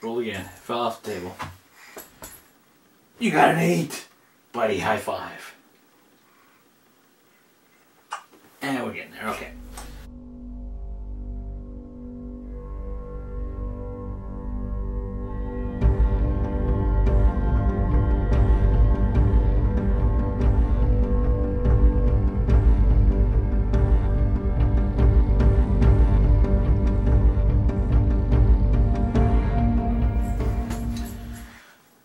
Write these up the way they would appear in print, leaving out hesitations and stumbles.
Roll again. Fell off the table. You got an 8! Buddy, high five. And we're getting there, okay.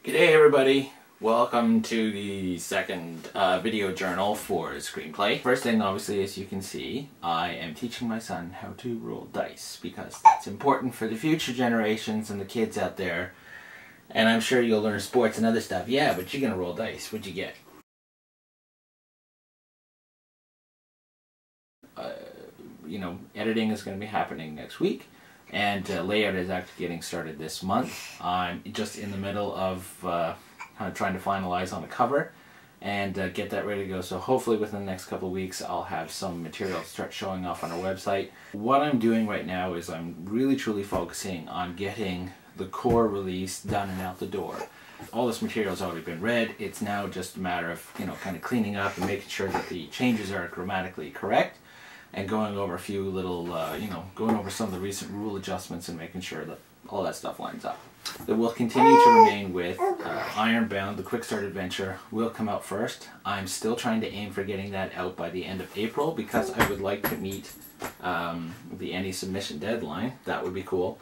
G'day everybody. Welcome to the second video journal for ScreenPlay. First thing, obviously, as you can see, I am teaching my son how to roll dice because that's important for the future generations and the kids out there. And I'm sure you'll learn sports and other stuff. Yeah, but you're gonna roll dice. What'd you get? You know, editing is gonna be happening next week. And layout is actually getting started this month. I'm just in the middle of kind of trying to finalize on a cover and get that ready to go. So hopefully within the next couple of weeks I'll have some material start showing off on our website. What I'm doing right now is I'm really truly focusing on getting the core release done and out the door. All this material has already been read. It's now just a matter of, you know, kind of cleaning up and making sure that the changes are grammatically correct, and going over a few little, you know, going over some of the recent rule adjustments and making sure that all that stuff lines up. It will continue to remain with Ironbound, the Quick Start Adventure, will come out first. I'm still trying to aim for getting that out by the end of April because I would like to meet the any submission deadline. That would be cool.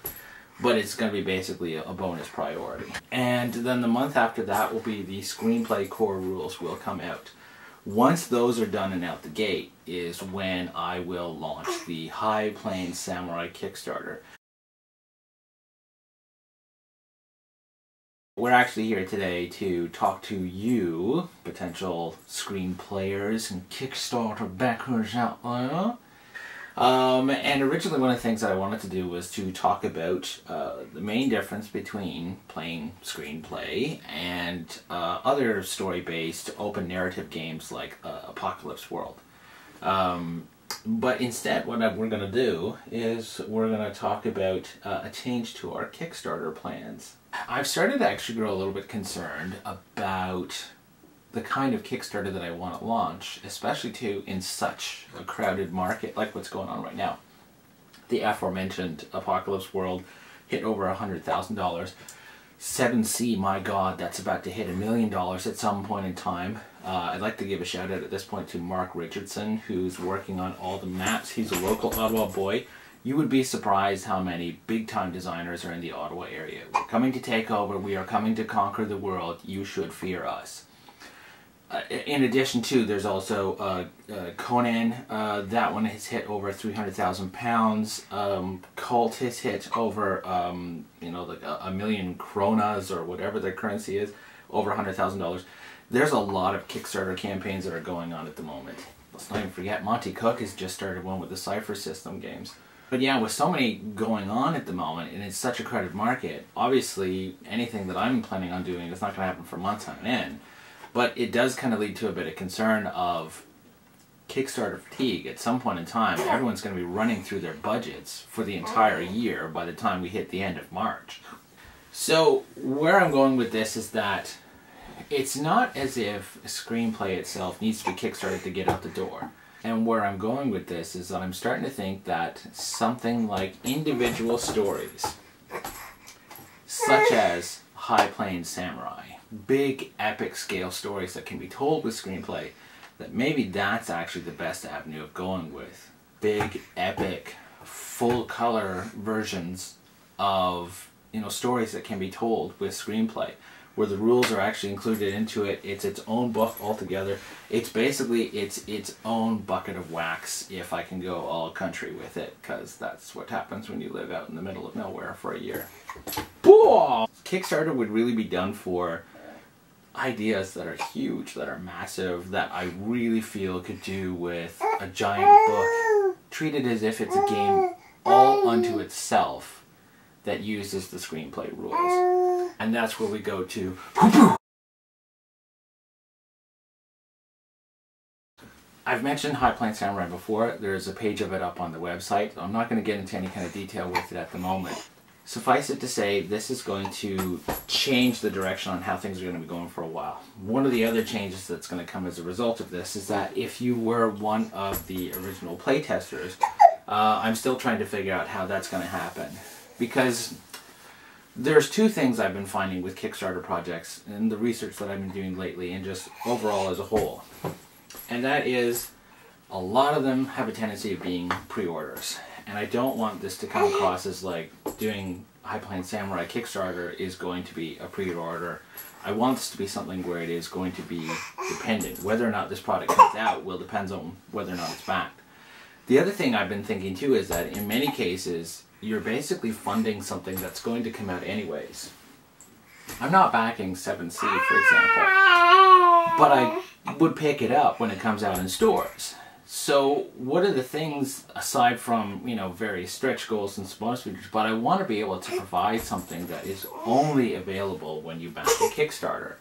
But it's going to be basically a bonus priority. And then the month after that will be the ScreenPlay core rules will come out. Once those are done and out the gate is when I will launch the High Plains Samurai Kickstarter. We're actually here today to talk to you, potential screenplayers and Kickstarter backers out there. And originally one of the things that I wanted to do was to talk about the main difference between playing screenplay and other story-based open narrative games like Apocalypse World. But instead what we're going to do is we're going to talk about a change to our Kickstarter plans. I've started to actually grow a little bit concerned about the kind of Kickstarter that I want to launch, especially too in such a crowded market like what's going on right now. The aforementioned Apocalypse World hit over $100,000. 7C, my God, that's about to hit $1 million at some point in time. I'd like to give a shout out at this point to Mark Richardson, who's working on all the maps. He's a local Ottawa boy. You would be surprised how many big-time designers are in the Ottawa area. We're coming to take over. We are coming to conquer the world. You should fear us. In addition to, there's also Conan. That one has hit over 300,000 pounds. Cult has hit over, you know, like a million kronas or whatever their currency is, over $100,000. There's a lot of Kickstarter campaigns that are going on at the moment. Let's not even forget Monty Cook has just started one with the Cypher System games. But yeah, with so many going on at the moment, and it's such a crowded market, obviously anything that I'm planning on doing is not going to happen for months on end. But it does kind of lead to a bit of concern of Kickstarter fatigue. At some point in time, everyone's going to be running through their budgets for the entire year by the time we hit the end of March. So where I'm going with this is that it's not as if ScreenPlay itself needs to be Kickstarted to get out the door. And where I'm going with this is that I'm starting to think that something like individual stories, such as High Plains Samurai, big epic scale stories that can be told with ScreenPlay, that maybe that's actually the best avenue of going with. Big epic full color versions of, you know, stories that can be told with ScreenPlay, where the rules are actually included into it. It's its own book altogether. It's basically its own bucket of wax, if I can go all country with it, because that's what happens when you live out in the middle of nowhere for a year. Kickstarter would really be done for ideas that are huge, that are massive, that I really feel could do with a giant book. Treat it as if it's a game all unto itself that uses the ScreenPlay rules. And that's where we go to. I've mentioned High Plains Samurai before. There's a page of it up on the website. I'm not going to get into any kind of detail with it at the moment. Suffice it to say, this is going to change the direction on how things are going to be going for a while. One of the other changes that's going to come as a result of this is that if you were one of the original playtesters, I'm still trying to figure out how that's going to happen. Because there's two things I've been finding with Kickstarter projects and the research that I've been doing lately and just overall as a whole. And that is, a lot of them have a tendency of being pre-orders. And I don't want this to come across as like doing High Plains Samurai Kickstarter is going to be a pre-order. I want this to be something where it is going to be dependent. Whether or not this product comes out will depend on whether or not it's backed. The other thing I've been thinking too is that in many cases, you're basically funding something that's going to come out anyways. I'm not backing 7C, for example, but I would pick it up when it comes out in stores. So what are the things, aside from, you know, various stretch goals and bonus features, but I want to be able to provide something that is only available when you back a Kickstarter.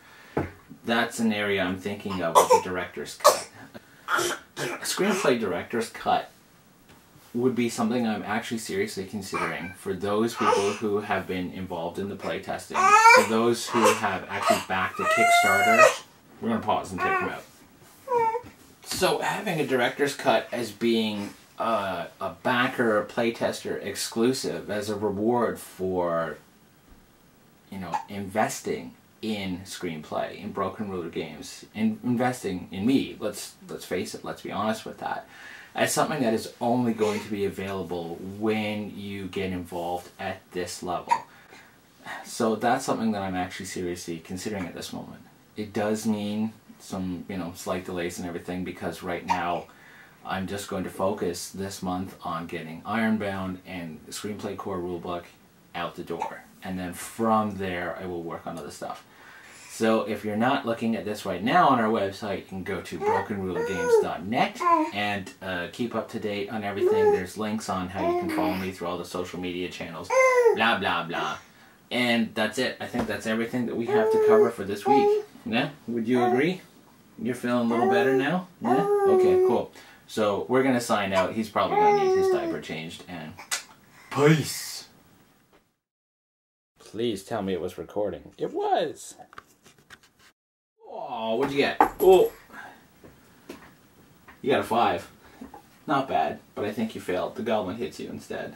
That's an area I'm thinking of with the Director's Cut. A ScreenPlay Director's Cut would be something I'm actually seriously considering for those people who have been involved in the playtesting, for those who have actually backed a Kickstarter. We're going to pause and take them out. So having a Director's Cut as being a backer playtester exclusive as a reward for, you know, investing in ScreenPlay, in Broken Ruler Games, in investing in me, let's face it, let's be honest with that, as something that is only going to be available when you get involved at this level. So that's something that I'm actually seriously considering at this moment. It does mean some, you know, slight delays and everything, because right now I'm just going to focus this month on getting Ironbound and the ScreenPlay core rulebook out the door, and then from there I will work on other stuff. So if you're not looking at this right now on our website, you can go to brokenrulergames.net and keep up to date on everything. There's links on how you can follow me through all the social media channels, blah blah blah. And that's it. I think that's everything that we have to cover for this week. Yeah? Would you agree? You're feeling a little better now? Yeah? Okay, cool. So we're going to sign out. He's probably going to need his diaper changed. And peace! Please tell me it was recording. It was! Oh, what'd you get? Oh! You got a 5. Not bad, but I think you failed. The goblin hits you instead.